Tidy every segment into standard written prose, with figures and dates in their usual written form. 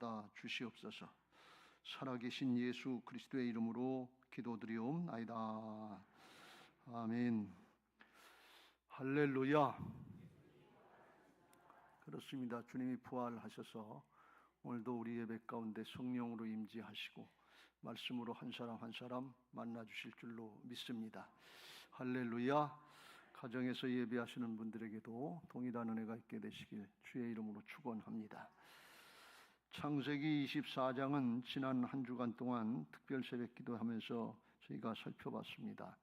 받아 주시옵소서. 살아계신 예수 그리스도의 이름으로 기도드리옵나이다. 아멘. 할렐루야. 그렇습니다. 주님이 부활하셔서 오늘도 우리 예배 가운데 성령으로 임재하시고 말씀으로 한 사람 한 사람 만나 주실 줄로 믿습니다. 할렐루야. 가정에서 예배하시는 분들에게도 동일한 은혜가 있게 되시길 주의 이름으로 축원합니다. 창세기 24장은 지난 한 주간 동안 특별 새벽 기도하면서 저희가 살펴봤습니다.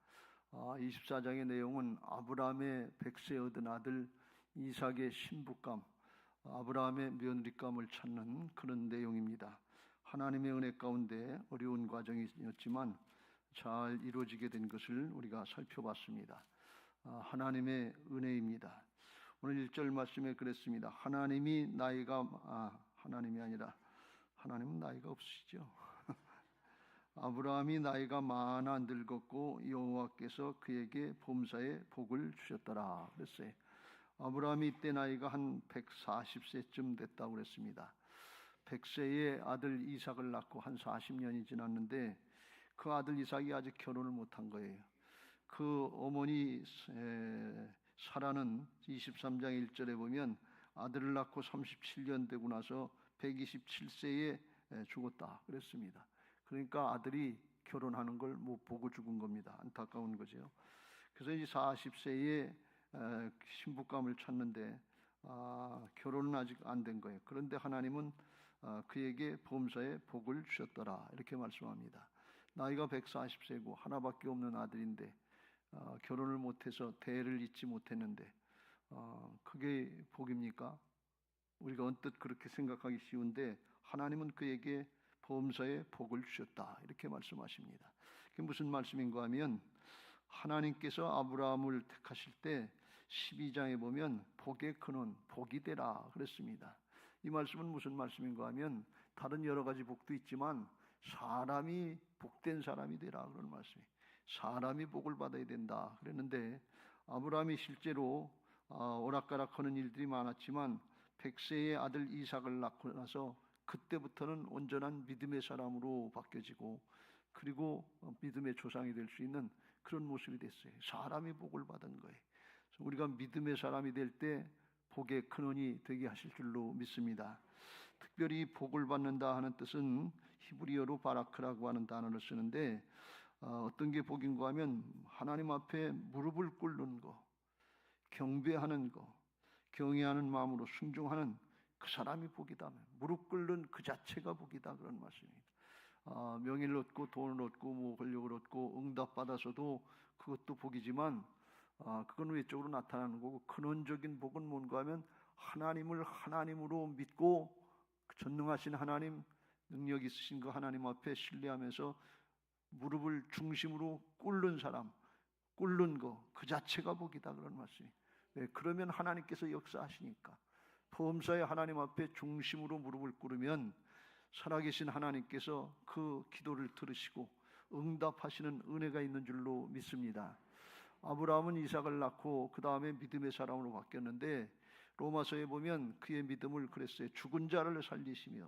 24장의 내용은 아브라함의 백세 얻은 아들 이삭의 신부감, 아브라함의 며느리감을 찾는 그런 내용입니다. 하나님의 은혜 가운데 어려운 과정이었지만 잘 이루어지게 된 것을 우리가 살펴봤습니다. 하나님의 은혜입니다. 오늘 1절 말씀에 그랬습니다. 하나님이 하나님이 아니라 하나님은 나이가 없으시죠. 아브라함이 나이가 많아 늙었고 여호와께서 그에게 범사에 복을 주셨더라 그랬어요. 아브라함이 이때 나이가 한 140세쯤 됐다고 그랬습니다. 100세에 아들 이삭을 낳고 한 40년이 지났는데 그 아들 이삭이 아직 결혼을 못한 거예요. 그 어머니 사라는 23장 1절에 보면 아들을 낳고 37년 되고 나서 127세에 죽었다 그랬습니다. 그러니까 아들이 결혼하는 걸 못 보고 죽은 겁니다. 안타까운 거죠. 그래서 이제 40세에 신부감을 찾는데 결혼은 아직 안 된 거예요. 그런데 하나님은 그에게 범사에 복을 주셨더라 이렇게 말씀합니다. 나이가 140세고 하나밖에 없는 아들인데 결혼을 못해서 대를 잇지 못했는데 그게 복입니까? 우리가 언뜻 그렇게 생각하기 쉬운데 하나님은 그에게 범사에 복을 주셨다 이렇게 말씀하십니다. 그게 무슨 말씀인가 하면 하나님께서 아브라함을 택하실 때 12장에 보면 복의 근원 복이 되라 그랬습니다. 이 말씀은 무슨 말씀인가 하면 다른 여러 가지 복도 있지만 사람이 복된 사람이 되라 그런 말씀이에요. 사람이 복을 받아야 된다 그랬는데 아브라함이 실제로 오락가락하는 일들이 많았지만 100세의 아들 이삭을 낳고 나서 그때부터는 온전한 믿음의 사람으로 바뀌어지고 그리고 믿음의 조상이 될 수 있는 그런 모습이 됐어요. 사람이 복을 받은 거예요. 우리가 믿음의 사람이 될 때 복의 근원이 되게 하실 줄로 믿습니다. 특별히 복을 받는다 하는 뜻은 히브리어로 바라크라고 하는 단어를 쓰는데 어떤 게 복인가 하면 하나님 앞에 무릎을 꿇는 거, 경배하는 거, 경외하는 마음으로 순종하는 그 사람이 복이다. 무릎 꿇는 그 자체가 복이다 그런 말씀입니다. 명예를 얻고 돈을 얻고 뭐 권력을 얻고 응답받아서도 그것도 복이지만 그건 외적으로 나타나는 거고 근원적인 복은 뭔가 하면 하나님을 하나님으로 믿고 전능하신 하나님 능력 있으신 그 하나님 앞에 신뢰하면서 무릎을 중심으로 꿇는 사람 꿇는 거 그 자체가 복이다 그런 말씀이에요. 네, 그러면 하나님께서 역사하시니까 범사의 하나님 앞에 중심으로 무릎을 꿇으면 살아계신 하나님께서 그 기도를 들으시고 응답하시는 은혜가 있는 줄로 믿습니다. 아브라함은 이삭을 낳고 그 다음에 믿음의 사람으로 바뀌었는데 로마서에 보면 그의 믿음을 그랬어요. 죽은 자를 살리시며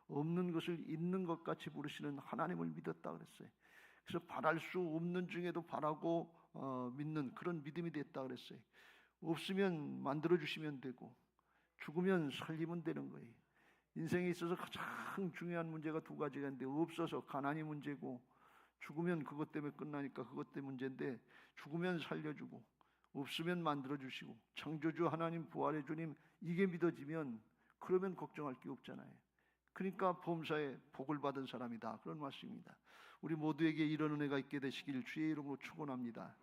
없는 것을 있는 것 같이 부르시는 하나님을 믿었다 그랬어요. 그래서 바랄 수 없는 중에도 바라고 믿는 그런 믿음이 됐다 그랬어요. 없으면 만들어주시면 되고 죽으면 살리면 되는 거예요. 인생에 있어서 가장 중요한 문제가 두 가지가 있는데 없어서 가난이 문제고 죽으면 그것 때문에 끝나니까 그것 때문에 문제인데 죽으면 살려주고 없으면 만들어주시고 창조주 하나님 부활의 주님 이게 믿어지면 그러면 걱정할 게 없잖아요. 그러니까 범사에 복을 받은 사람이다 그런 말씀입니다. 우리 모두에게 이런 은혜가 있게 되시길 주의 이름으로 축원합니다.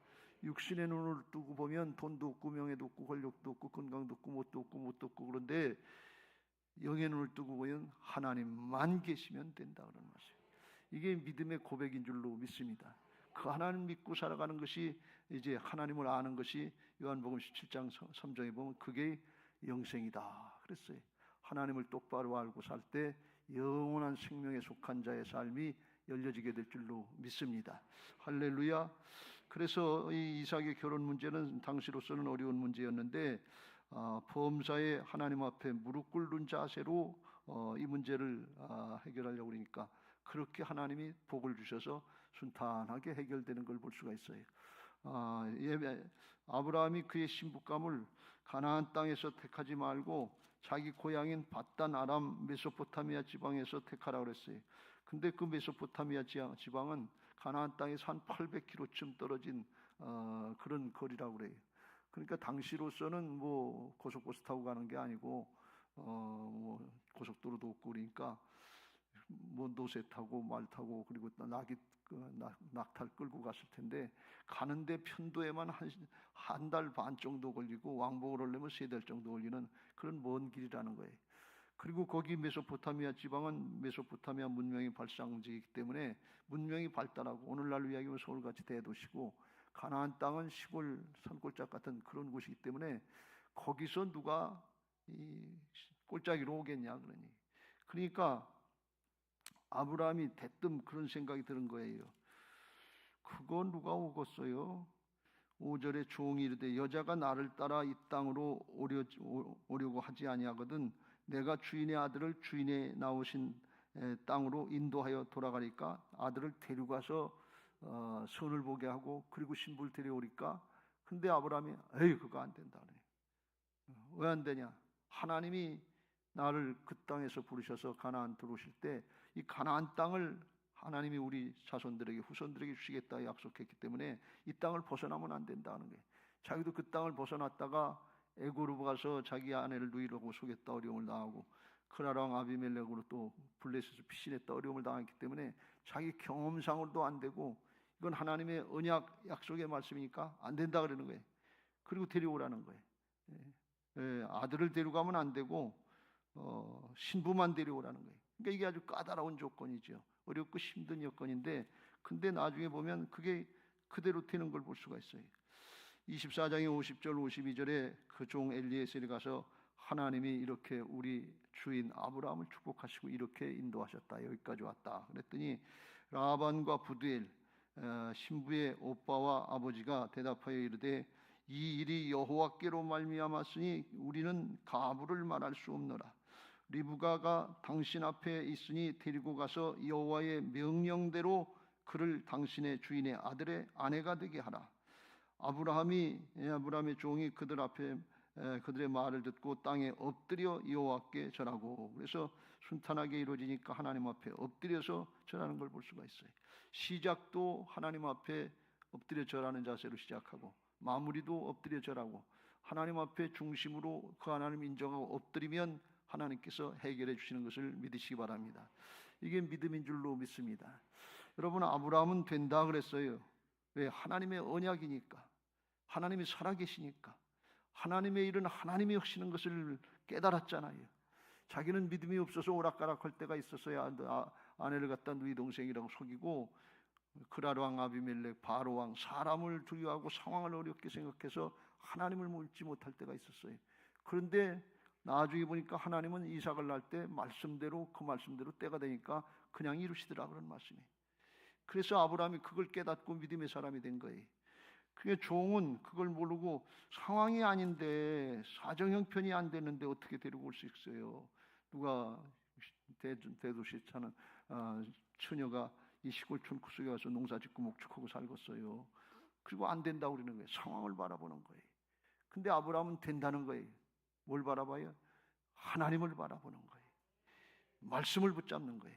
육신의 눈을 뜨고 보면 돈도 없고 명예도 없고 권력도 없고 건강도 없고 뭣도 없고 그런데 영의 눈을 뜨고 보면 하나님만 계시면 된다 그런 말씀입니다. 이게 믿음의 고백인 줄로 믿습니다. 그 하나님 믿고 살아가는 것이 이제 하나님을 아는 것이 요한복음 17장 3장에 보면 그게 영생이다 그랬어요. 하나님을 똑바로 알고 살 때 영원한 생명에 속한 자의 삶이 열려지게 될 줄로 믿습니다. 할렐루야. 그래서 이 이삭의 결혼 문제는 당시로서는 어려운 문제였는데 범사에 하나님 앞에 무릎 꿇는 자세로 이 문제를 해결하려고 그러니까 그렇게 하나님이 복을 주셔서 순탄하게 해결되는 걸 볼 수가 있어요. 아브라함이 그의 신부감을 가나안 땅에서 택하지 말고 자기 고향인 바단 아람 메소포타미아 지방에서 택하라고 그랬어요. 근데 그 메소포타미아 지방은 가나안 땅에서 한 800km쯤 떨어진 그런 거리라고 그래요. 그러니까 당시로서는 뭐 고속버스 타고 가는 게 아니고 뭐 고속도로도 없고 그러니까 뭐 노새 타고 말 타고 그리고 낙타를 끌고 갔을 텐데 가는데 편도에만 한 달 반 정도 걸리고 왕복을 하려면 3달 정도 걸리는 그런 먼 길이라는 거예요. 그리고 거기 메소포타미아 지방은 메소포타미아 문명의 발상지이기 때문에 문명이 발달하고 오늘날로 이야기하면 서울같이 대도시고 가나안 땅은 시골 산골짜기 같은 그런 곳이기 때문에 거기서 누가 이 골짜기로 오겠냐 그러니까 아브라함이 대뜸 그런 생각이 드는 거예요. 그건 누가 오겠어요? 5절에 종이 이르되 여자가 나를 따라 이 땅으로 오려고 하지 아니하거든 내가 주인의 아들을 주인의 나오신 땅으로 인도하여 돌아가니까 아들을 데려가서 선을 보게 하고 그리고 신부를 데려오니까 근데 아브라함이 에이 그거 안 된다 그래. 왜 안 되냐? 하나님이 나를 그 땅에서 부르셔서 가나안 들어오실 때 이 가나안 땅을 하나님이 우리 자손들에게 후손들에게 주시겠다 약속했기 때문에 이 땅을 벗어나면 안 된다는 거예요. 자기도 그 땅을 벗어났다가 애고로 가서 자기 아내를 누이라고 속였다 어려움을 당하고 크라랑 아비멜렉으로 또 블레셋에서 피신했다 어려움을 당했기 때문에 자기 경험상으로도 안 되고 이건 하나님의 언약 약속의 말씀이니까 안 된다 그러는 거예요. 그리고 데려오라는 거예요. 아들을 데려가면 안 되고 신부만 데려오라는 거예요. 그러니까 이게 아주 까다로운 조건이죠. 어렵고 힘든 여건인데 근데 나중에 보면 그게 그대로 되는 걸 볼 수가 있어요. 24장의 50절 52절에 그 종 엘리에셀이 가서 하나님이 이렇게 우리 주인 아브라함을 축복하시고 이렇게 인도하셨다. 여기까지 왔다. 그랬더니 라반과 부두엘 신부의 오빠와 아버지가 대답하여 이르되 이 일이 여호와께로 말미암았으니 우리는 가부를 말할 수 없노라. 리브가가 당신 앞에 있으니 데리고 가서 여호와의 명령대로 그를 당신의 주인의 아들의 아내가 되게 하라. 아브라함의 종이 그들 앞에 그들의 말을 듣고 땅에 엎드려 여호와께 절하고 그래서 순탄하게 이루어지니까 하나님 앞에 엎드려서 절하는 걸 볼 수가 있어요. 시작도 하나님 앞에 엎드려 절하는 자세로 시작하고 마무리도 엎드려 절하고 하나님 앞에 중심으로 그 하나님 인정하고 엎드리면 하나님께서 해결해 주시는 것을 믿으시기 바랍니다. 이게 믿음인 줄로 믿습니다. 여러분 아브라함은 된다 그랬어요. 왜? 하나님의 언약이니까 하나님이 살아계시니까 하나님의 일은 하나님이 하시는 것을 깨달았잖아요. 자기는 믿음이 없어서 오락가락할 때가 있었어야 아내를 갖다 누이 동생이라고 속이고 그랄왕 아비멜렉 바로왕 사람을 두려워하고 상황을 어렵게 생각해서 하나님을 믿지 못할 때가 있었어요. 그런데 나중에 보니까 하나님은 이삭을 낳을 때 말씀대로 그 말씀대로 때가 되니까 그냥 이루시더라 그런 말씀이에요. 그래서 아브라함이 그걸 깨닫고 믿음의 사람이 된 거예요. 그게 종은 그걸 모르고 상황이 아닌데 사정 형편이 안 되는데 어떻게 데리고 올 수 있어요? 누가 대도시에 사는 처녀가 이 시골 촌구 속에 와서 농사짓고 목축하고 살겠어요. 그리고 안 된다고 그러는 거예요. 상황을 바라보는 거예요. 근데 아브라함은 된다는 거예요. 뭘 바라봐요? 하나님을 바라보는 거예요. 말씀을 붙잡는 거예요.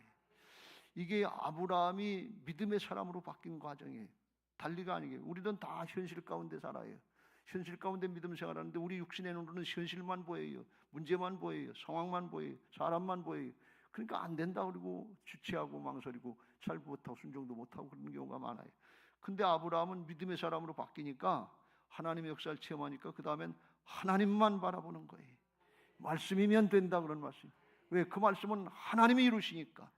이게 아브라함이 믿음의 사람으로 바뀐 과정이에요. 달리가 아니에요. 우리는 다 현실 가운데 살아요. 현실 가운데 믿음 생활하는데 우리 육신의 눈으로는 현실만 보여요. 문제만 보여요. 상황만 보여요. 사람만 보여요. 그러니까 안 된다 그러고 주체하고 망설이고 잘 못하고 순종도 못하고 그런 경우가 많아요. 근데 아브라함은 믿음의 사람으로 바뀌니까 하나님의 역사를 체험하니까 그 다음엔 하나님만 바라보는 거예요. 말씀이면 된다 그런 말씀. 왜? 그 말씀은 하나님이 이루시니까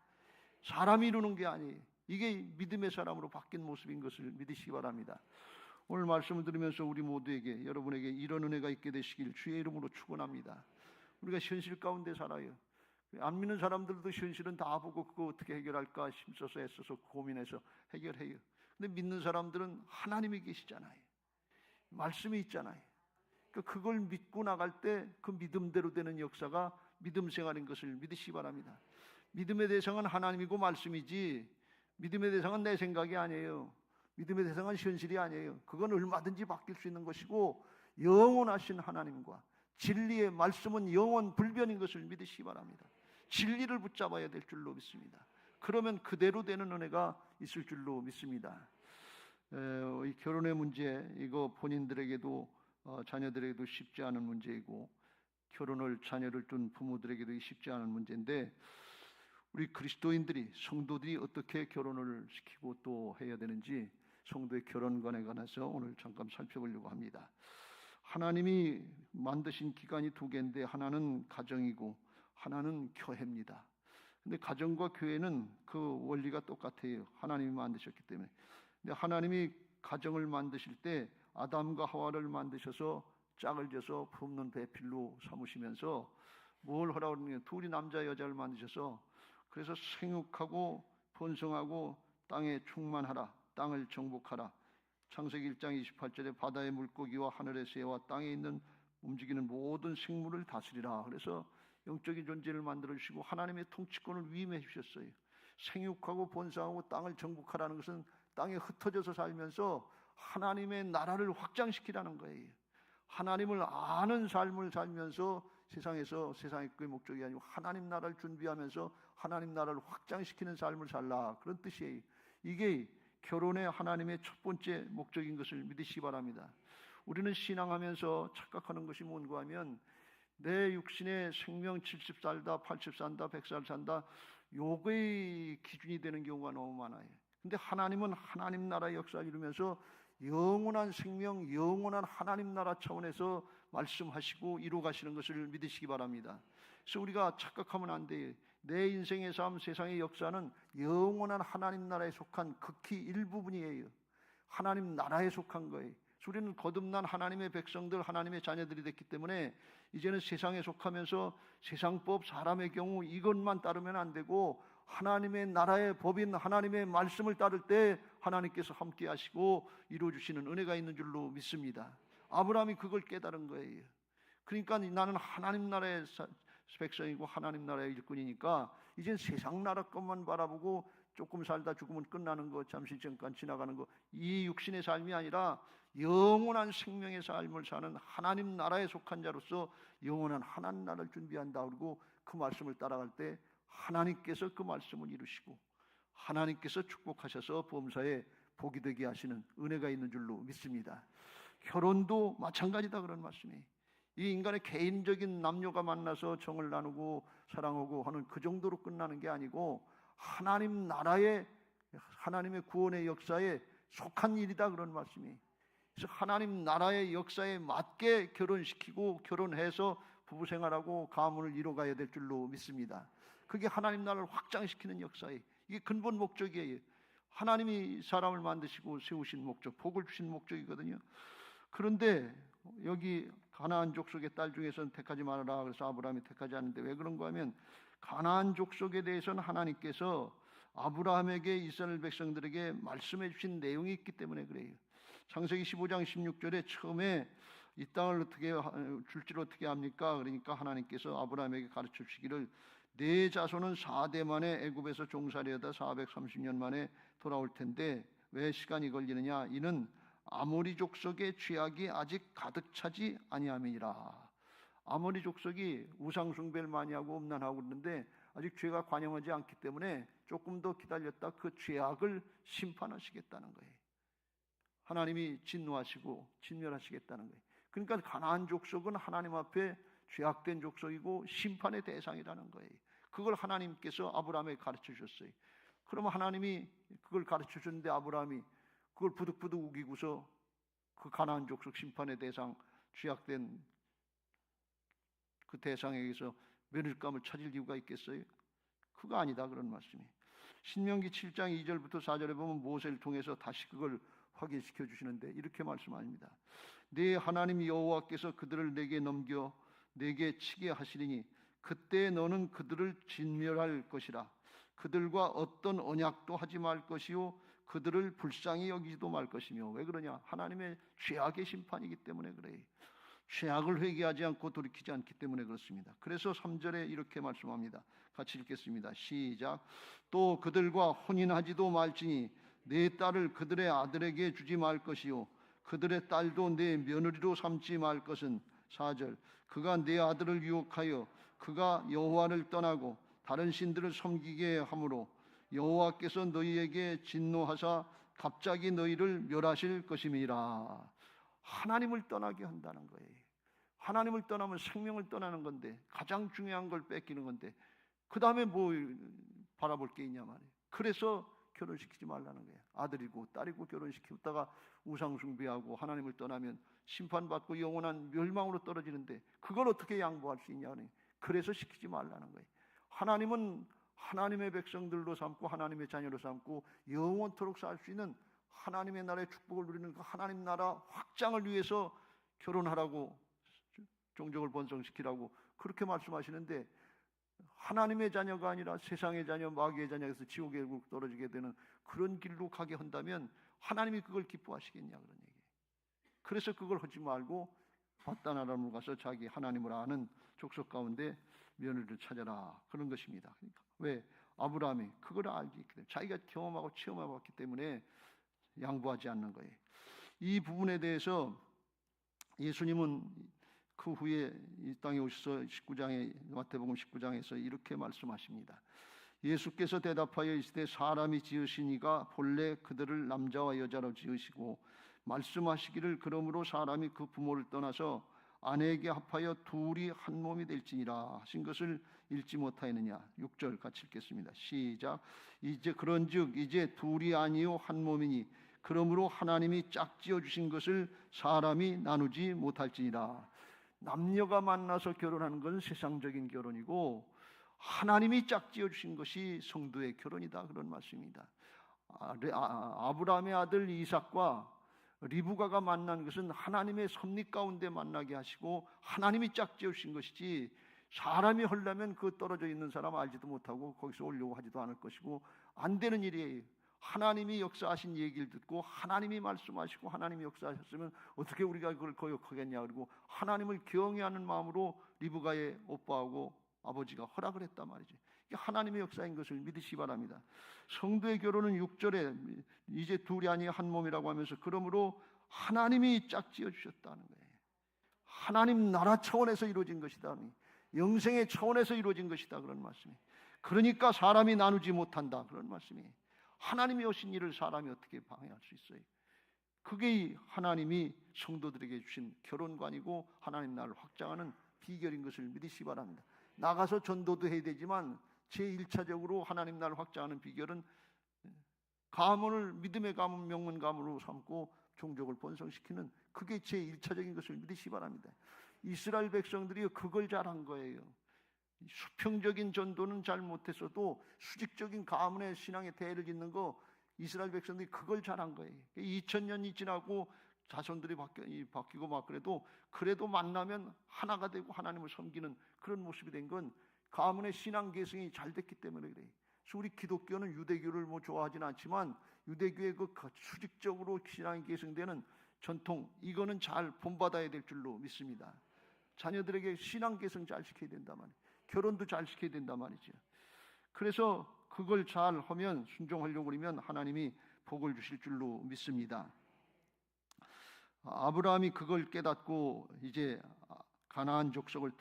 사람이 이루는 게 아니에요. 이게 믿음의 사람으로 바뀐 모습인 것을 믿으시기 바랍니다. 오늘 말씀을 들으면서 우리 모두에게 여러분에게 이런 은혜가 있게 되시길 주의 이름으로 축원합니다. 우리가 현실 가운데 살아요. 안 믿는 사람들도 현실은 다 보고 그거 어떻게 해결할까 힘써서 애써서 고민해서 해결해요. 근데 믿는 사람들은 하나님이 계시잖아요. 말씀이 있잖아요. 그걸 믿고 나갈 때 그 믿음대로 되는 역사가 믿음 생활인 것을 믿으시기 바랍니다. 믿음의 대상은 하나님이고 말씀이지 믿음의 대상은 내 생각이 아니에요. 믿음의 대상은 현실이 아니에요. 그건 얼마든지 바뀔 수 있는 것이고 영원하신 하나님과 진리의 말씀은 영원 불변인 것을 믿으시기 바랍니다. 진리를 붙잡아야 될 줄로 믿습니다. 그러면 그대로 되는 은혜가 있을 줄로 믿습니다. 이 결혼의 문제, 이거 본인들에게도 자녀들에게도 쉽지 않은 문제이고 결혼을 자녀를 둔 부모들에게도 쉽지 않은 문제인데 우리 그리스도인들이 성도들이 어떻게 결혼을 시키고 또 해야 되는지 성도의 결혼관에 관해서 오늘 잠깐 살펴보려고 합니다. 하나님이 만드신 기관이 두 개인데 하나는 가정이고 하나는 교회입니다. 근데 가정과 교회는 그 원리가 똑같아요. 하나님이 만드셨기 때문에. 근데 하나님이 가정을 만드실 때 아담과 하와를 만드셔서 짝을 져서 품는 배필로 삼으시면서 뭘 하라고 그러냐, 둘이 남자 여자를 만드셔서 그래서 생육하고 번성하고 땅에 충만하라, 땅을 정복하라. 창세기 1장 28절에 바다의 물고기와 하늘의 새와 땅에 있는 움직이는 모든 생물을 다스리라. 그래서 영적인 존재를 만들어 주시고 하나님의 통치권을 위임해 주셨어요. 생육하고 번성하고 땅을 정복하라는 것은 땅에 흩어져서 살면서 하나님의 나라를 확장시키라는 거예요. 하나님을 아는 삶을 살면서 세상에서 세상의 그 목적이 아니고 하나님 나라를 준비하면서 하나님 나라를 확장시키는 삶을 살라, 그런 뜻이에요. 이게 결혼의 하나님의 첫 번째 목적인 것을 믿으시기 바랍니다. 우리는 신앙하면서 착각하는 것이 뭔가 하면 내 육신의 생명 70 살다 80 산다 100살 산다 요거의 기준이 되는 경우가 너무 많아요. 근데 하나님은 하나님 나라의 역사를 이루면서 영원한 생명, 영원한 하나님 나라 차원에서 말씀하시고 이루어가시는 것을 믿으시기 바랍니다. 그래서 우리가 착각하면 안 돼요. 내 인생의 삶, 세상의 역사는 영원한 하나님 나라에 속한 극히 일부분이에요. 하나님 나라에 속한 거예요. 우리는 거듭난 하나님의 백성들, 하나님의 자녀들이 됐기 때문에 이제는 세상에 속하면서 세상법, 사람의 경우 이것만 따르면 안 되고 하나님의 나라의 법인 하나님의 말씀을 따를 때 하나님께서 함께 하시고 이루어주시는 은혜가 있는 줄로 믿습니다. 아브라함이 그걸 깨달은 거예요. 그러니까 나는 하나님 나라의 백성이고 하나님 나라의 일꾼이니까 이젠 세상 나라 것만 바라보고 조금 살다 죽으면 끝나는 거, 잠시 잠깐 지나가는 거, 이 육신의 삶이 아니라 영원한 생명의 삶을 사는 하나님 나라에 속한 자로서 영원한 하나님 나라를 준비한다. 그리고 그 말씀을 따라갈 때 하나님께서 그 말씀을 이루시고 하나님께서 축복하셔서 범사에 복이 되게 하시는 은혜가 있는 줄로 믿습니다. 결혼도 마찬가지다 그런 말씀이에요. 이 인간의 개인적인 남녀가 만나서 정을 나누고 사랑하고 하는 그 정도로 끝나는 게 아니고 하나님 나라의 하나님의 구원의 역사에 속한 일이다 그런 말씀이에요. 그래서 하나님 나라의 역사에 맞게 결혼시키고 결혼해서 부부 생활하고 가문을 이뤄가야 될 줄로 믿습니다. 그게 하나님 나라를 확장시키는 역사예요. 이게 근본 목적이에요. 하나님이 사람을 만드시고 세우신 목적, 복을 주신 목적이거든요. 그런데 여기 가나안 족속의 딸 중에서는 택하지 말아라. 그래서 아브라함이 택하지 않는데 왜 그런가 하면 가나안 족속에 대해서는 하나님께서 아브라함에게 이스라엘 백성들에게 말씀해 주신 내용이 있기 때문에 그래요. 창세기 15장 16절에 처음에 이 땅을 어떻게 줄지를 어떻게 합니까? 그러니까 하나님께서 아브라함에게 가르쳐 주시기를 네 자손은 4대 만에 애굽에서 종살이하다 430년 만에 돌아올 텐데 왜 시간이 걸리느냐? 이는 아모리 족속의 죄악이 아직 가득 차지 아니함이니라. 아모리 족속이 우상 숭배를 많이 하고 음란하고 그러는데 아직 죄가 관영하지 않기 때문에 조금 더 기다렸다 그 죄악을 심판하시겠다는 거예요. 하나님이 진노하시고 진멸하시겠다는 거예요. 그러니까 가나안 족속은 하나님 앞에 죄악된 족속이고 심판의 대상이라는 거예요. 그걸 하나님께서 아브라함에게 가르쳐 주셨어요. 그러면 하나님이 그걸 가르쳐 줬는데 아브라함이 그걸 부득부득 우기고서 그 가나안 족속 심판의 대상, 죄악된 그 대상에게서 면을감을 찾을 이유가 있겠어요? 그거 아니다 그런 말씀이에요. 신명기 7장 2절부터 4절에 보면 모세를 통해서 다시 그걸 확인시켜 주시는데 이렇게 말씀합니다. 네 하나님 여호와께서 그들을 내게 넘겨 내게 치게 하시리니 그때 너는 그들을 진멸할 것이라. 그들과 어떤 언약도 하지 말 것이요 그들을 불쌍히 여기지도 말 것이며. 왜 그러냐? 하나님의 죄악의 심판이기 때문에 그래요. 죄악을 회개하지 않고 돌이키지 않기 때문에 그렇습니다. 그래서 3절에 이렇게 말씀합니다. 같이 읽겠습니다. 시작. 또 그들과 혼인하지도 말지니 내 딸을 그들의 아들에게 주지 말 것이요 그들의 딸도 내 며느리로 삼지 말 것은 4절. 그가 내 아들을 유혹하여 그가 여호와를 떠나고 다른 신들을 섬기게 하므로 여호와께서 너희에게 진노하사 갑자기 너희를 멸하실 것임이라. 하나님을 떠나게 한다는 거예요. 하나님을 떠나면 생명을 떠나는 건데, 가장 중요한 걸 뺏기는 건데, 그 다음에 뭐 바라볼 게 있냐 말이에요. 그래서 결혼시키지 말라는 거예요. 아들이고 딸이고 결혼시키다가 우상숭배하고 하나님을 떠나면 심판받고 영원한 멸망으로 떨어지는데 그걸 어떻게 양보할 수 있냐니. 그래서 시키지 말라는 거예요. 하나님은 하나님의 백성들로 삼고 하나님의 자녀로 삼고 영원토록 살 수 있는 하나님의 나라의 축복을 누리는 그 하나님 나라 확장을 위해서 결혼하라고, 종족을 번성시키라고 그렇게 말씀하시는데, 하나님의 자녀가 아니라 세상의 자녀, 마귀의 자녀에서 지옥에 떨어지게 되는 그런 길로 가게 한다면 하나님이 그걸 기뻐하시겠냐, 그런 얘기예요. 그래서 그걸 하지 말고 바다나라로 가서 자기 하나님을 아는 족속 가운데 며느리를 찾아라, 그런 것입니다. 그러니까 왜? 아브라함이 그걸 알기 때문에, 자기가 경험하고 체험해봤기 때문에 양보하지 않는 거예요. 이 부분에 대해서 예수님은 그 후에 이 땅에 오셔서 19장에, 마태복음 19장에서 이렇게 말씀하십니다. 예수께서 대답하여 이르시되 사람이 지으신 이가 본래 그들을 남자와 여자로 지으시고 말씀하시기를 그러므로 사람이 그 부모를 떠나서 아내에게 합하여 둘이 한 몸이 될지니라 하신 것을 읽지 못하였느냐. 6절 같이 읽겠습니다. 시작. 이제 그런즉 이제 둘이 아니요 한 몸이니 그러므로 하나님이 짝지어 주신 것을 사람이 나누지 못할지니라. 남녀가 만나서 결혼하는 건 세상적인 결혼이고 하나님이 짝지어 주신 것이 성도의 결혼이다, 그런 말씀입니다. 아브라함의 아들 이삭과 리브가가 만난 것은 하나님의 섭리 가운데 만나게 하시고 하나님이 짝지어 주신 것이지, 사람이 하려면 그 떨어져 있는 사람 알지도 못하고 거기서 오려고 하지도 않을 것이고 안 되는 일이에요. 하나님이 역사하신 얘기를 듣고 하나님이 말씀하시고 하나님이 역사하셨으면 어떻게 우리가 그걸 거역하겠냐. 그리고 하나님을 경외하는 마음으로 리브가의 오빠하고 아버지가 허락을 했단 말이지. 이게 하나님의 역사인 것을 믿으시기 바랍니다. 성도의 결혼은 6절에 이제 둘이 아니 한 몸이라고 하면서 그러므로 하나님이 짝지어 주셨다는 거예요. 하나님 나라 차원에서 이루어진 것이다, 영생의 차원에서 이루어진 것이다, 그런 말씀이에요. 그러니까 사람이 나누지 못한다, 그런 말씀이에요. 하나님이 오신 일을 사람이 어떻게 방해할 수 있어요? 그게 하나님이 성도들에게 주신 결혼관이고 하나님 나라를 확장하는 비결인 것을 믿으시기 바랍니다. 나가서 전도도 해야 되지만 제1차적으로 하나님 나라를 확장하는 비결은 가문을 믿음의 가문, 명문 가문으로 삼고 종족을 번성시키는, 그게 제1차적인 것을 믿으시기 바랍니다. 이스라엘 백성들이 그걸 잘한 거예요. 수평적인 전도는 잘 못했어도 수직적인 가문의 신앙의 대를 잇는 거, 이스라엘 백성들이 그걸 잘한 거예요. 2000년이 지나고 자손들이 바뀌고 막 그래도 만나면 하나가 되고 하나님을 섬기는 그런 모습이 된 건 가문의 신앙 계승이 잘 됐기 때문에 그래요. 그래서 우리 기독교는 유대교를 뭐 좋아하지는 않지만 유대교의 그 수직적으로 신앙이 계승되는 전통, 이거는 잘 본받아야 될 줄로 믿습니다. 자녀들에게 신앙 계승 잘 시켜야 된단 말이에요. 결혼도 잘 시켜야 된단 말이죠. 그래서 그걸 잘 하면, 순종하려고 그러면 하나님이 복을 주실 줄로 믿습니다. 아브라함이 그걸 깨닫고 이제 가나안 족속을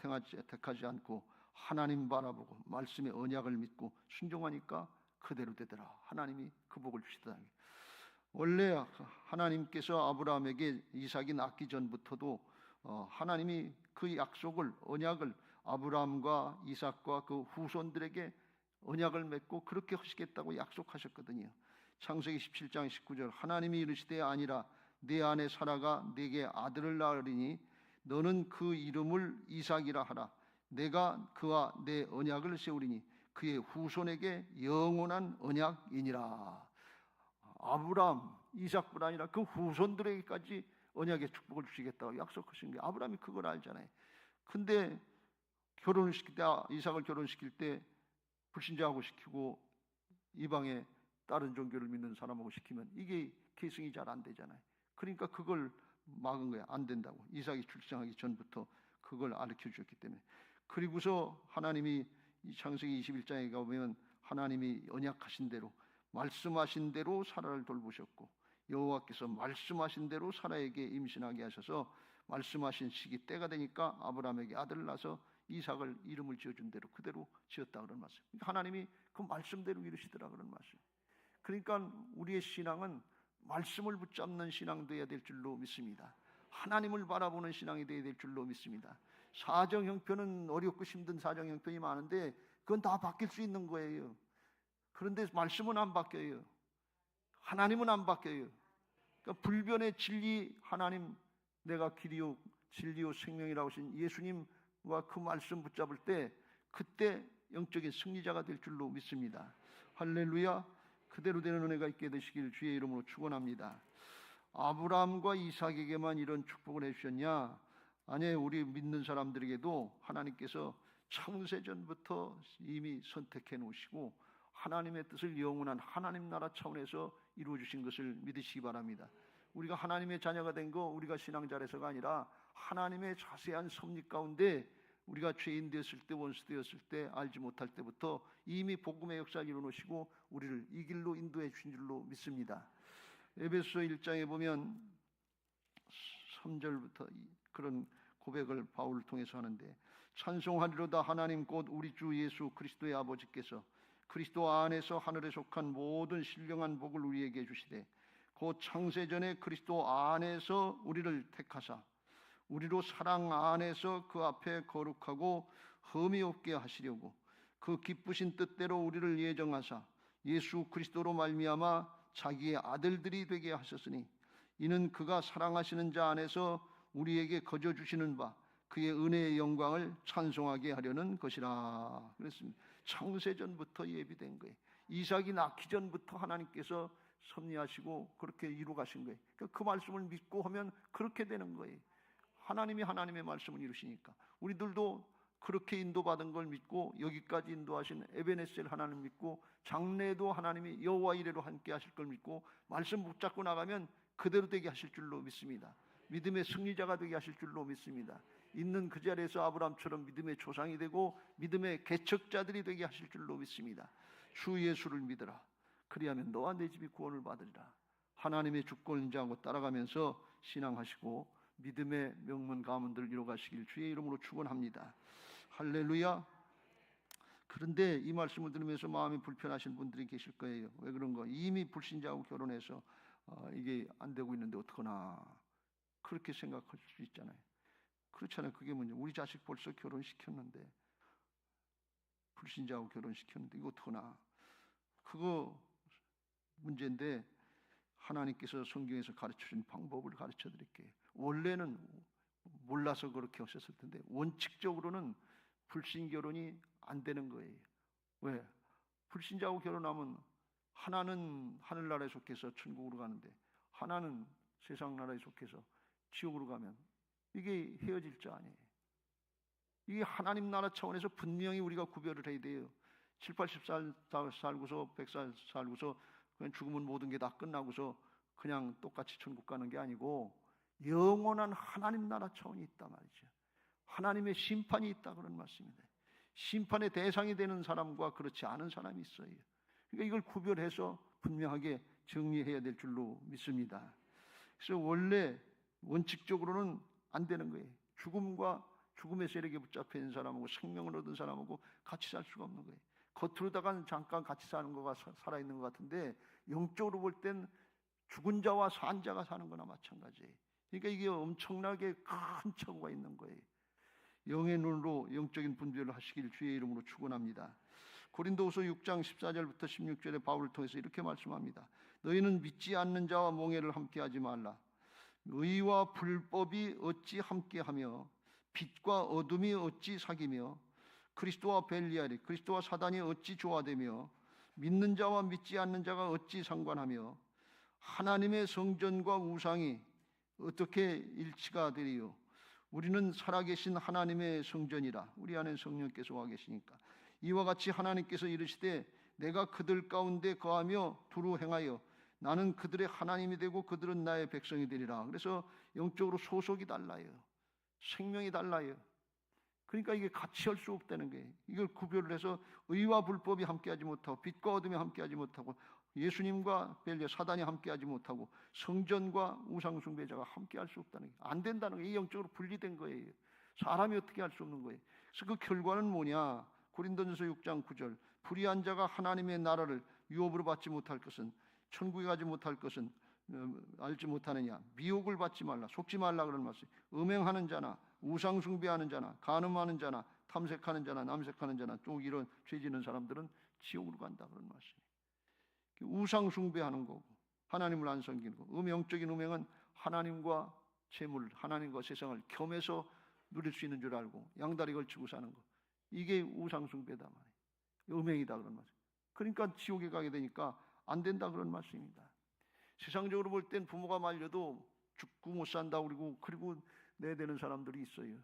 택하지 않고 하나님 바라보고 말씀의 언약을 믿고 순종하니까 그대로 되더라. 하나님이 그 복을 주시더라. 원래 하나님께서 아브라함에게 이삭이 낳기 전부터도 하나님이 그 약속을, 언약을 아브라함과 이삭과 그 후손들에게 언약을 맺고 그렇게 하시겠다고 약속하셨거든요. 창세기 17장 19절 하나님이 이르시되 아니라 내 아내 사라가 네게 아들을 낳으리니 너는 그 이름을 이삭이라 하라. 내가 그와 내 언약을 세우리니 그의 후손에게 영원한 언약이니라. 아브라함, 이삭뿐 아니라 그 후손들에게까지 언약의 축복을 주시겠다고 약속하신 게, 아브라함이 그걸 알잖아요. 근데 결혼을 시킬 때, 이삭을 결혼시킬 때 불신자하고 시키고 이방의 다른 종교를 믿는 사람하고 시키면 이게 계승이 잘 안 되잖아요. 그러니까 그걸 막은 거야. 안 된다고. 이삭이 출생하기 전부터 그걸 가르쳐 주셨기 때문에. 그리고서 하나님이 이 창세기 21장에 가보면 하나님이 언약하신 대로 말씀하신 대로 사라를 돌보셨고, 여호와께서 말씀하신 대로 사라에게 임신하게 하셔서 말씀하신 시기 때가 되니까 아브라함에게 아들을 낳아서 이삭을 이름을 지어준 대로 그대로 지었다 그런 말씀. 하나님이 그 말씀대로 이루시더라 그런 말씀. 그러니까 우리의 신앙은 말씀을 붙잡는 신앙 되어야 될 줄로 믿습니다. 하나님을 바라보는 신앙이 되어야 될 줄로 믿습니다. 사정 형편은 어렵고 힘든 사정 형편이 많은데 그건 다 바뀔 수 있는 거예요. 그런데 말씀은 안 바뀌어요. 하나님은 안 바뀌어요. 그러니까 불변의 진리 하나님, 내가 길이요 진리요 생명이라고 하신 예수님과 그 말씀 붙잡을 때 그때 영적인 승리자가 될 줄로 믿습니다. 할렐루야. 그대로 되는 은혜가 있게 되시길 주의 이름으로 축원합니다. 아브라함과 이삭에게만 이런 축복을 해주셨냐? 아니에요. 우리 믿는 사람들에게도 하나님께서 창세전부터 이미 선택해 놓으시고 하나님의 뜻을 영원한 하나님 나라 차원에서 이루어 주신 것을 믿으시기 바랍니다. 우리가 하나님의 자녀가 된 거 우리가 신앙자라서가 아니라 하나님의 자세한 섭리 가운데 우리가 죄인 되었을 때, 원수 되었을 때, 알지 못할 때부터 이미 복음의 역사를 이루어 놓으시고 우리를 이 길로 인도해 주신 줄로 믿습니다. 에베소 1장에 보면 3절부터 그런 고백을 바울을 통해서 하는데, 찬송하리로다 하나님 곧 우리 주 예수 그리스도의 아버지께서 그리스도 안에서 하늘에 속한 모든 신령한 복을 우리에게 주시되 곧 창세전에 그리스도 안에서 우리를 택하사 우리로 사랑 안에서 그 앞에 거룩하고 흠이 없게 하시려고 그 기쁘신 뜻대로 우리를 예정하사 예수 그리스도로 말미암아 자기의 아들들이 되게 하셨으니 이는 그가 사랑하시는 자 안에서 우리에게 거저 주시는 바 그의 은혜의 영광을 찬송하게 하려는 것이라 그랬습니다. 창세전부터 예비된 거예요. 이삭이 낳기 전부터 하나님께서 섭리하시고 그렇게 이루 가신 거예요. 그 말씀을 믿고 하면 그렇게 되는 거예요. 하나님이 하나님의 말씀을 이루시니까 우리들도 그렇게 인도받은 걸 믿고 여기까지 인도하신 에베네셀 하나님 믿고 장래에도 하나님이 여호와 이레로 함께 하실 걸 믿고 말씀 붙잡고 나가면 그대로 되게 하실 줄로 믿습니다. 믿음의 승리자가 되게 하실 줄로 믿습니다. 있는 그 자리에서 아브라함처럼 믿음의 조상이 되고 믿음의 개척자들이 되게 하실 줄로 믿습니다. 주 예수를 믿으라. 그리하면 너와 내 집이 구원을 받으리라. 하나님의 주권을 인정하고 따라가면서 신앙하시고 믿음의 명문 가문들을 이루어가시길 주의 이름으로 축원합니다. 할렐루야. 그런데 이 말씀을 들으면서 마음이 불편하신 분들이 계실 거예요. 왜 그런 거? 이미 불신자하고 결혼해서 이게 안 되고 있는데 어떡하나 그렇게 생각할 수 있잖아요. 그렇잖아요. 그게 문제. 우리 자식 벌써 결혼시켰는데 불신자하고 결혼시켰는데 이거 어떡하나. 그거 문제인데 하나님께서 성경에서 가르쳐준 방법을 가르쳐 드릴게요. 원래는 몰라서 그렇게 하셨을 텐데 원칙적으로는 불신 결혼이 안 되는 거예요. 왜? 불신자하고 결혼하면 하나는 하늘나라에 속해서 천국으로 가는데 하나는 세상 나라에 속해서 지옥으로 가면 이게 헤어질 자 아니에요. 이게 하나님 나라 차원에서 분명히 우리가 구별을 해야 돼요. 7, 80살 살고서 100살 살고서 그냥 죽으면 모든 게 다 끝나고서 그냥 똑같이 천국 가는 게 아니고 영원한 하나님 나라 차원이 있단 말이죠. 하나님의 심판이 있다 그런 말씀입니다. 심판의 대상이 되는 사람과 그렇지 않은 사람이 있어요. 그러니까 이걸 구별해서 분명하게 정리해야 될 줄로 믿습니다. 그래서 원래 원칙적으로는 안 되는 거예요. 죽음과 죽음의 세력에 붙잡혀 있는 사람하고 생명을 얻은 사람하고 같이 살 수가 없는 거예요. 겉으로다가는 잠깐 같이 사는 거가 살아있는 것 같은데 영적으로 볼 땐 죽은 자와 산 자가 사는 거나 마찬가지예요. 그러니까 이게 엄청나게 큰 차고가 있는 거예요. 영의 눈으로 영적인 분별을 하시길 주의 이름으로 축원합니다. 고린도후서 6장 14절부터 16절에 바울을 통해서 이렇게 말씀합니다. 너희는 믿지 않는 자와 몽해를 함께하지 말라. 의와 불법이 어찌 함께하며 빛과 어둠이 어찌 사귀며 그리스도와 벨리알이 그리스도와 사단이 어찌 조화되며 믿는 자와 믿지 않는 자가 어찌 상관하며 하나님의 성전과 우상이 어떻게 일치가 되리요. 우리는 살아계신 하나님의 성전이라. 우리 안에 성령께서 와 계시니까 이와 같이 하나님께서 이르시되 내가 그들 가운데 거하며 두루 행하여 나는 그들의 하나님이 되고 그들은 나의 백성이 되리라. 그래서 영적으로 소속이 달라요. 생명이 달라요. 그러니까 이게 같이 할 수 없다는 거예요. 이걸 구별을 해서 의와 불법이 함께하지 못하고 빛과 어둠이 함께하지 못하고 예수님과 벨리아 사단이 함께하지 못하고 성전과 우상 숭배자가 함께할 수 없다는 거예요. 안 된다는 거예요. 이 영적으로 분리된 거예요. 사람이 어떻게 할 수 없는 거예요. 그래서 그 결과는 뭐냐? 고린도전서 6장 9절 불의한 자가 하나님의 나라를 유업으로 받지 못할 것은 천국에 가지 못할 것은 알지 못하느냐. 미혹을 받지 말라. 속지 말라 그런 말씀. 음행하는 자나 우상 숭배하는 자나 간음하는 자나 탐색하는 자나 남색하는 자나 또 이런 죄 지는 사람들은 지옥으로 간다 그런 말씀이에요. 우상 숭배하는 거고 하나님을 안 섬기는 거고 영적인 음행은 하나님과 재물, 하나님과 세상을 겸해서 누릴 수 있는 줄 알고 양다리 걸치고 사는 거. 이게 우상 숭배다 말이에요. 음행이다 그런 말씀. 그러니까 지옥에 가게 되니까 안 된다 그런 말씀입니다. 세상적으로 볼 땐 부모가 말려도 죽고 못 산다 그리고 내대는 사람들이 있어요.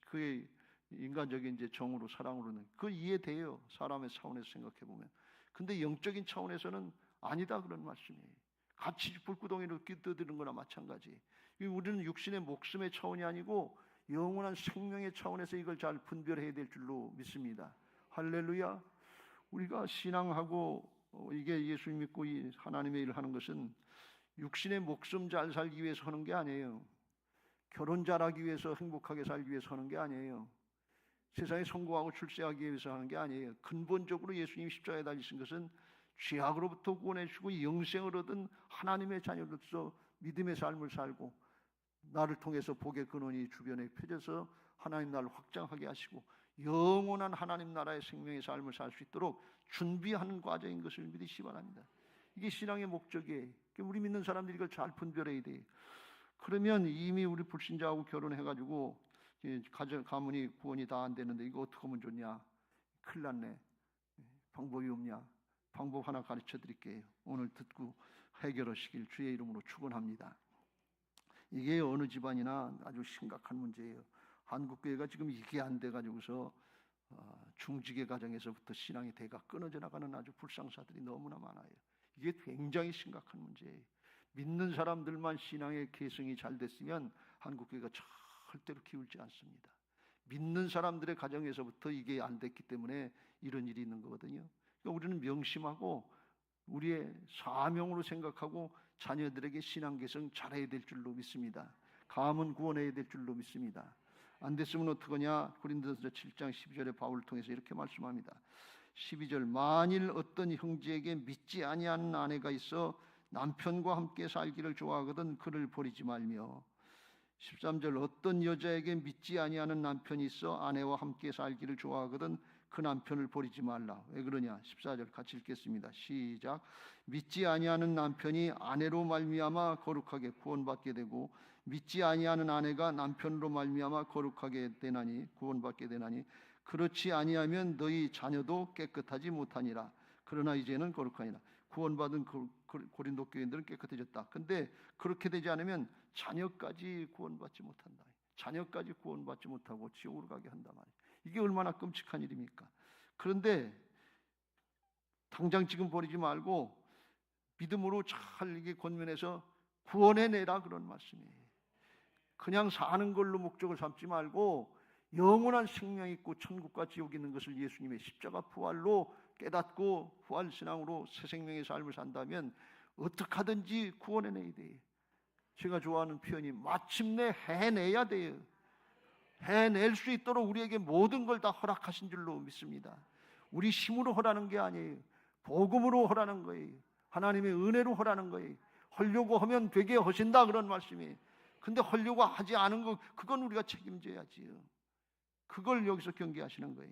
그의 인간적인 이제 정으로 사랑으로는 그 이해돼요. 사람의 차원에서 생각해 보면. 근데 영적인 차원에서는 아니다 그런 말씀이에요. 같이 불구덩이로 끼어드는 거나 마찬가지. 우리는 육신의 목숨의 차원이 아니고 영원한 생명의 차원에서 이걸 잘 분별해야 될 줄로 믿습니다. 할렐루야. 우리가 신앙하고 이게 예수 믿고 이 하나님의 일을 하는 것은 육신의 목숨 잘 살기 위해서 하는 게 아니에요. 결혼 잘하기 위해서 행복하게 살기 위해서 하는 게 아니에요. 세상에 성공하고 출세하기 위해서 하는 게 아니에요. 근본적으로 예수님이 십자가에 달리신 것은 죄악으로부터 구원해 주고 영생을 얻은 하나님의 자녀로서 믿음의 삶을 살고 나를 통해서 복의 근원이 주변에 펴져서 하나님 나라를 확장하게 하시고 영원한 하나님 나라의 생명의 삶을 살 수 있도록 준비하는 과정인 것을 믿으시기 바랍니다. 이게 신앙의 목적이에요. 우리 믿는 사람들이 이걸 잘 분별해야 돼요. 그러면 이미 우리 불신자하고 결혼해가지고 가문이 구원이 다 안 되는데 이거 어떻게 하면 좋냐? 큰일 났네. 방법이 없냐? 방법 하나 가르쳐 드릴게요. 오늘 듣고 해결하시길 주의 이름으로 축원합니다. 이게 어느 집안이나 아주 심각한 문제예요. 한국교회가 지금 이게 안 돼가지고서 중직의 가정에서부터 신앙의 대가 끊어져 나가는 아주 불상사들이 너무나 많아요. 이게 굉장히 심각한 문제예요. 믿는 사람들만 신앙의 개성이 잘 됐으면 한국교회가 절대로 기울지 않습니다. 믿는 사람들의 가정에서부터 이게 안 됐기 때문에 이런 일이 있는 거거든요. 그러니까 우리는 명심하고 우리의 사명으로 생각하고 자녀들에게 신앙 개성 잘해야 될 줄로 믿습니다. 가문 구원해야 될 줄로 믿습니다. 안 됐으면 어떡하냐? 고린도전서 7장 12절에 바울을 통해서 이렇게 말씀합니다. 12절 만일 어떤 형제에게 믿지 아니하는 아내가 있어 남편과 함께 살기를 좋아하거든 그를 버리지 말며 13절 어떤 여자에게 믿지 아니하는 남편이 있어 아내와 함께 살기를 좋아하거든 그 남편을 버리지 말라. 왜 그러냐? 14절 같이 읽겠습니다. 시작. 믿지 아니하는 남편이 아내로 말미암아 거룩하게 구원받게 되고 믿지 아니하는 아내가 남편으로 말미암아 거룩하게 되나니 구원받게 되나니 그렇지 아니하면 너희 자녀도 깨끗하지 못하니라. 그러나 이제는 거룩하니라. 구원받은 고린도 교인들은 깨끗해졌다. 근데 그렇게 되지 않으면 자녀까지 구원받지 못한다. 자녀까지 구원받지 못하고 지옥으로 가게 한다 말이에요. 이게 얼마나 끔찍한 일입니까? 그런데 당장 지금 버리지 말고 믿음으로 잘 이게 권면해서 구원해내라 그런 말씀이에요. 그냥 사는 걸로 목적을 삼지 말고 영원한 생명 있고 천국과 지옥 있는 것을 예수님의 십자가 부활로 깨닫고 부활신앙으로 새 생명의 삶을 산다면 어떻게 하든지 구원해내야 돼요. 제가 좋아하는 표현이 마침내 해내야 돼요. 해낼 수 있도록 우리에게 모든 걸 다 허락하신 줄로 믿습니다. 우리 힘으로 허라는 게 아니에요. 복음으로 허라는 거예요. 하나님의 은혜로 허라는 거예요. 하려고 하면 되게 하신다 그런 말씀이에요. 근데 하려고 하지 않은 거 그건 우리가 책임져야지요. 그걸 여기서 경계하시는 거예요.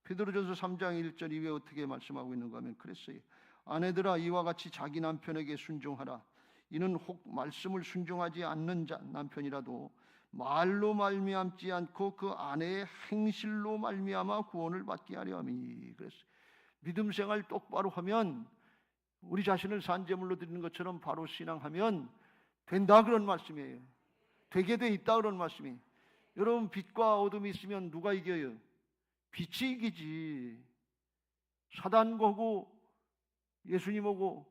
베드로전서 3장 1절 이후에 어떻게 말씀하고 있는가 하면 그랬어요. 아내들아 이와 같이 자기 남편에게 순종하라. 이는 혹 말씀을 순종하지 않는 남편이라도 말로 말미암지 않고 그 아내의 행실로 말미암아 구원을 받게 하려 함이. 그랬어요. 믿음 생활 똑바로 하면 우리 자신을 산제물로 드리는 것처럼 바로 신앙하면 된다 그런 말씀이에요. 되게 돼 있다 그런 말씀이에요. 여러분 빛과 어둠이 있으면 누가 이겨요? 빛이 이기지. 사단하고 예수님하고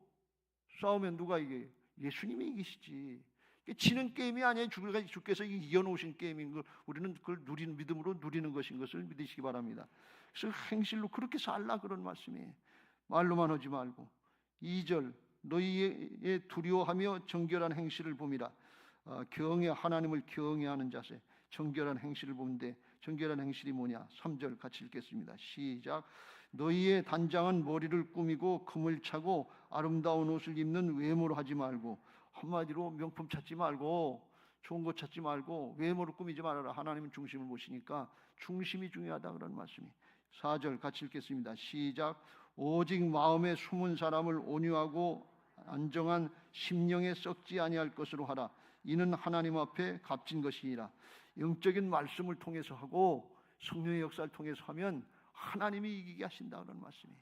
싸우면 누가 이겨요? 예수님이 이기시지. 지는 게임이 아니에요. 주께서 이겨놓으신 게임인 걸 우리는 그걸 누리는 믿음으로 누리는 것인 것을 믿으시기 바랍니다. 그래서 행실로 그렇게 살라 그런 말씀이에요. 말로만 하지 말고. 2절 너희의 두려워하며 정결한 행실을 봄이라. 하나님을 경외하는 자세, 정결한 행실을 보는데 정결한 행실이 뭐냐? 3절 같이 읽겠습니다. 시작. 너희의 단장한 머리를 꾸미고 금을 차고 아름다운 옷을 입는 외모로 하지 말고, 한마디로 명품 찾지 말고 좋은 것 찾지 말고 외모를 꾸미지 말아라. 하나님은 중심을 보시니까 중심이 중요하다 그런 말씀이. 4절 같이 읽겠습니다. 시작. 오직 마음에 숨은 사람을 온유하고 안정한 심령에 썩지 아니할 것으로 하라. 이는 하나님 앞에 값진 것이니라. 영적인 말씀을 통해서 하고 성령의 역사를 통해서 하면 하나님이 이기게 하신다 그런 말씀이에요.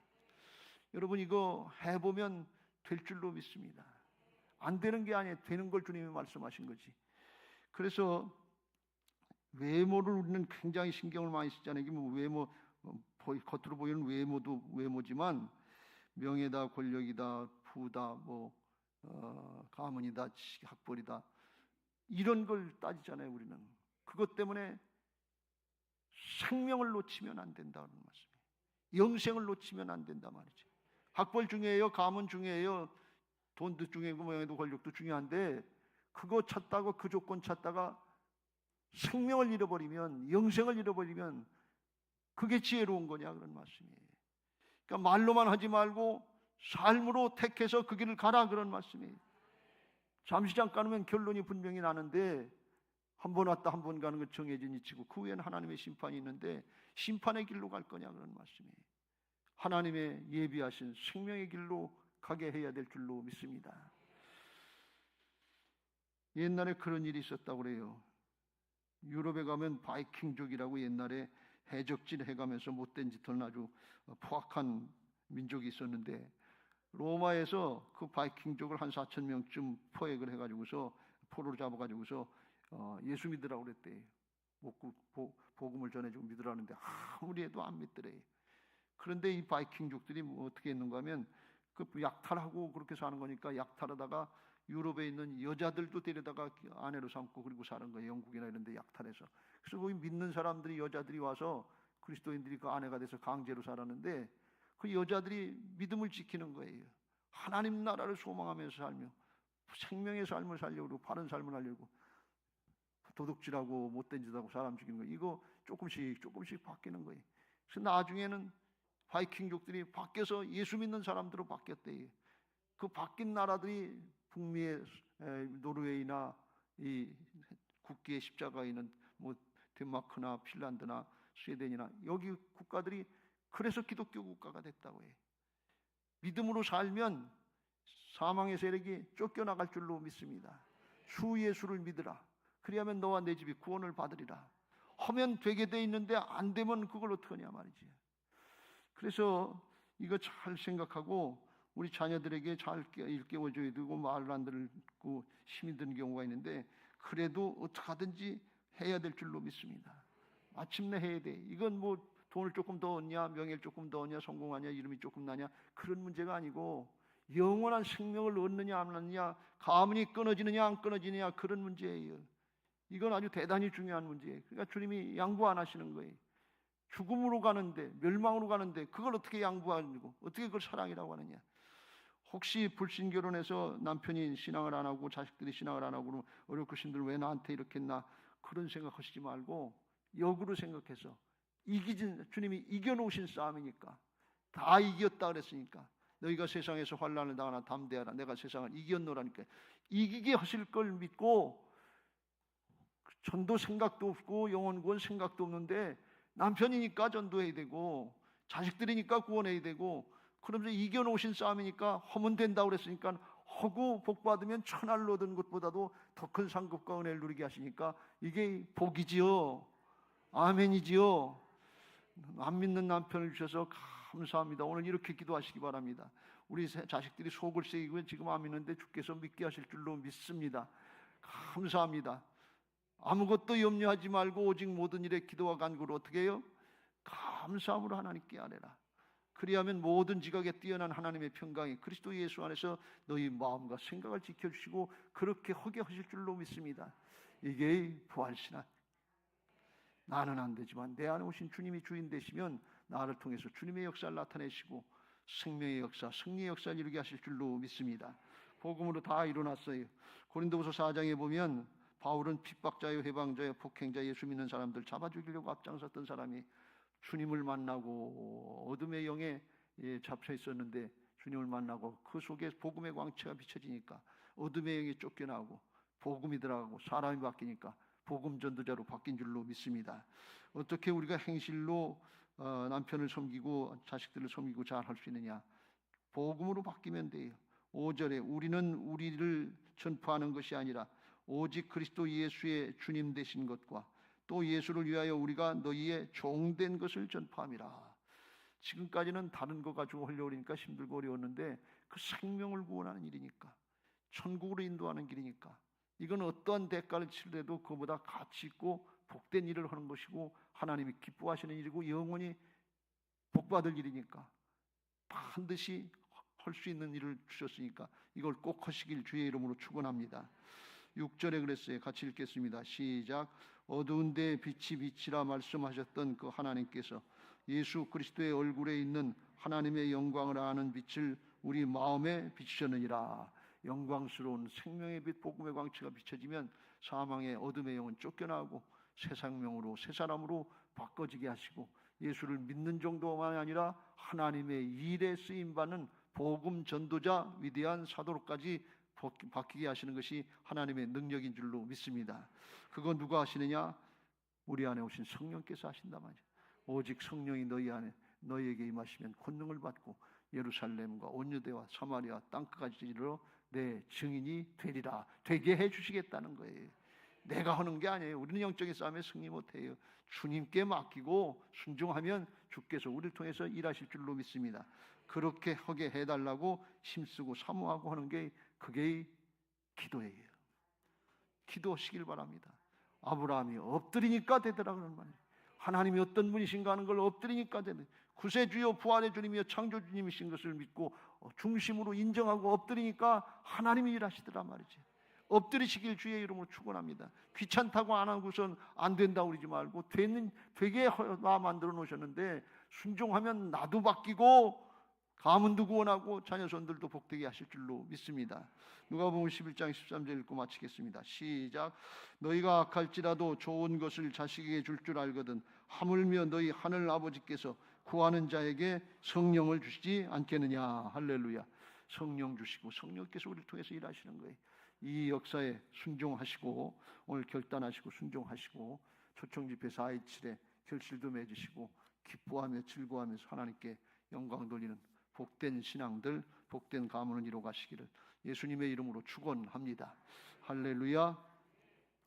여러분 이거 해보면 될 줄로 믿습니다. 안 되는 게 아니에요. 되는 걸 주님이 말씀하신 거지. 그래서 외모를 우리는 굉장히 신경을 많이 쓰잖아요. 이게 뭐 외모, 겉으로 보이는 외모도 외모지만 명예다, 권력이다, 부다, 가문이다, 학벌이다, 이런 걸 따지잖아요. 우리는 그것 때문에 생명을 놓치면 안 된다는 말씀이에요. 영생을 놓치면 안 된다 말이죠. 학벌 중요해요, 가문 중요해요, 돈도 중요하고 명예도 권력도 중요한데 그거 찾다가 그 조건 찾다가 생명을 잃어버리면, 영생을 잃어버리면 그게 지혜로운 거냐 그런 말씀이에요. 그러니까 말로만 하지 말고 삶으로 택해서 그 길을 가라 그런 말씀이에요. 잠시 잠깐이면 결론이 분명히 나는데 한 번 왔다 한 번 가는 것 정해진 이치고 그 후에는 하나님의 심판이 있는데 심판의 길로 갈 거냐 그런 말씀이에요. 하나님의 예비하신 생명의 길로 가게 해야 될 줄로 믿습니다. 옛날에 그런 일이 있었다고 그래요. 유럽에 가면 바이킹족이라고 옛날에 해적질 해가면서 못된 짓을 아주 포악한 민족이 있었는데 로마에서 그 바이킹족을 한 4,000명쯤 포획을 해가지고서 포로로 잡아가지고서 예수 믿으라고 그랬대요. 복음을 전해주고 믿으라는데 아무리 해도 안 믿더래요. 그런데 이 바이킹족들이 어떻게 했는가 하면 그 약탈하고 그렇게 사는 거니까 약탈하다가 유럽에 있는 여자들도 데려다가 아내로 삼고 그리고 사는 거예요. 영국이나 이런 데 약탈해서. 그래서 거기 믿는 사람들이, 여자들이 와서 그리스도인들이 그 아내가 돼서 강제로 살았는데 그 여자들이 믿음을 지키는 거예요. 하나님 나라를 소망하면서 살며 생명의 삶을 살려고, 바른 삶을 하려고 도둑질하고 못된 짓하고 사람 죽이는 거, 이거 조금씩 바뀌는 거예요. 그래서 나중에는 바이킹족들이 바뀌어서 예수 믿는 사람들로 바뀌었대요. 그 바뀐 나라들이 북미의 노르웨이나 이 국기의 십자가에 있는 덴마크나 핀란드나 스웨덴이나 여기 국가들이 그래서 기독교 국가가 됐다고 해요. 믿음으로 살면 사망의 세력이 쫓겨나갈 줄로 믿습니다. 주 예수를 믿으라. 그리하면 너와 내 집이 구원을 받으리라. 하면 되게 돼 있는데 안 되면 그걸 어떻게 하냐 말이지. 그래서 이거 잘 생각하고 우리 자녀들에게 잘 일깨워줘야 되고 말을 안 듣고 힘이 드는 경우가 있는데 그래도 어떻게 하든지 해야 될 줄로 믿습니다. 마침내 해야 돼. 이건 돈을 조금 더 얻냐, 명예를 조금 더 얻냐, 성공하냐, 이름이 조금 나냐, 그런 문제가 아니고 영원한 생명을 얻느냐 안 얻느냐, 가문이 끊어지느냐 안 끊어지느냐, 그런 문제예요. 이건 아주 대단히 중요한 문제예요. 그러니까 주님이 양보 안 하시는 거예요. 죽음으로 가는데, 멸망으로 가는데 그걸 어떻게 양보하고 어떻게 그걸 사랑이라고 하느냐. 혹시 불신결혼해서 남편이 신앙을 안 하고 자식들이 신앙을 안 하고 어렵고 힘들 왜 나한테 이렇게 했나, 그런 생각하시지 말고 역으로 생각해서 주님이 이겨놓으신 싸움이니까, 다 이겼다 그랬으니까 너희가 세상에서 환난을 당하나 담대하라. 내가 세상을 이겼노라니까. 이기게 하실 걸 믿고 전도 생각도 없고 영혼 구원 생각도 없는데 남편이니까 전도해야 되고 자식들이니까 구원해야 되고 그러면서 이겨놓으신 싸움이니까 하면 된다고 그랬으니까 하고 복 받으면 천하를 얻은 것보다도 더 큰 상급과 은혜를 누리게 하시니까 이게 복이지요. 아멘이지요. 안 믿는 남편을 주셔서 감사합니다. 오늘 이렇게 기도하시기 바랍니다. 우리 자식들이 속을 새기고 지금 안 믿는데 주께서 믿게 하실 줄로 믿습니다. 감사합니다. 아무것도 염려하지 말고 오직 모든 일에 기도와 간구로 어떻게 해요? 감사함으로 하나님께 아뢰라. 그리하면 모든 지각에 뛰어난 하나님의 평강이 그리스도 예수 안에서 너희 마음과 생각을 지켜주시고 그렇게 하게 하실 줄로 믿습니다. 이게 부활신앙. 나는 안 되지만 내 안에 오신 주님이 주인 되시면 나를 통해서 주님의 역사를 나타내시고 생명의 역사, 승리의 역사를 이루게 하실 줄로 믿습니다. 복음으로 다 이루어났어요. 고린도후서 4장에 보면 바울은 핍박자요, 해방자요, 폭행자, 예수 믿는 사람들 잡아 죽이려고 앞장섰던 사람이 주님을 만나고 어둠의 영에 잡혀 있었는데 주님을 만나고 그 속에 복음의 광채가 비춰지니까 어둠의 영이 쫓겨나고 복음이 들어가고 사람이 바뀌니까 복음 전도자로 바뀐 줄로 믿습니다. 어떻게 우리가 행실로 남편을 섬기고 자식들을 섬기고 잘 할 수 있느냐? 복음으로 바뀌면 돼요. 5절에 우리는 우리를 전파하는 것이 아니라 오직 그리스도 예수의 주님 되신 것과 또 예수를 위하여 우리가 너희의 종된 것을 전파함이라. 지금까지는 다른 거 가지고 하려고 하니까 힘들고 어려웠는데 그 생명을 구원하는 일이니까, 천국으로 인도하는 길이니까, 이건 어떠한 대가를 치르더라도 그보다 가치 있고 복된 일을 하는 것이고 하나님이 기뻐하시는 일이고 영원히 복받을 일이니까 반드시 할 수 있는 일을 주셨으니까 이걸 꼭 하시길 주의 이름으로 축원합니다. 6절에 그랬어요. 같이 읽겠습니다. 시작. 어두운 데 빛이 빛이라 말씀하셨던 그 하나님께서 예수 그리스도의 얼굴에 있는 하나님의 영광을 아는 빛을 우리 마음에 비추셨느니라. 영광스러운 생명의 빛 복음의 광채가 비춰지면 사망의 어둠의 영은 쫓겨나고 새 생명으로 새 사람으로 바꿔지게 하시고 예수를 믿는 정도만 아니라 하나님의 일에 쓰임받는 복음 전도자 위대한 사도로까지 바뀌게 하시는 것이 하나님의 능력인 줄로 믿습니다. 그거 누가 하시느냐? 우리 안에 오신 성령께서 하신단 말이에요. 오직 성령이 너희 안에 너희에게 임하시면 권능을 받고 예루살렘과 온 유대와 사마리아 땅끝까지 이르러 내 증인이 되리라. 되게 해주시겠다는 거예요. 내가 하는 게 아니에요. 우리는 영적인 싸움에 승리 못해요. 주님께 맡기고 순종하면 주께서 우리를 통해서 일하실 줄로 믿습니다. 그렇게 하게 해달라고 힘쓰고 사모하고 하는 게 그게 기도예요. 기도하시길 바랍니다. 아브라함이 엎드리니까 되더라 그런 말이에요. 하나님이 어떤 분이신가 하는 걸 엎드리니까 되는, 구세주여 부활의 주님이여 창조주님이신 것을 믿고 중심으로 인정하고 엎드리니까 하나님이 일하시더라 말이지. 엎드리시길 주의 이름으로 축원합니다. 귀찮다고 안 하고선 안 된다고 그러지 말고 되게 나 만들어 놓으셨는데 순종하면 나도 바뀌고 가문도 구원하고 자녀손들도 복되게 하실 줄로 믿습니다. 누가복음 11장 13절 읽고 마치겠습니다. 시작. 너희가 악할지라도 좋은 것을 자식에게 줄 줄 알거든 하물며 너희 하늘 아버지께서 구하는 자에게 성령을 주시지 않겠느냐. 할렐루야. 성령 주시고 성령께서 우리를 통해서 일하시는 거예요. 이 역사에 순종하시고 오늘 결단하시고 순종하시고 초청집회 4.27에 결실도 맺으시고 기뻐하며 즐거워하면서 하나님께 영광 돌리는 복된 신앙들, 복된 가문을 이루어 가시기를 예수님의 이름으로 축원합니다. 할렐루야.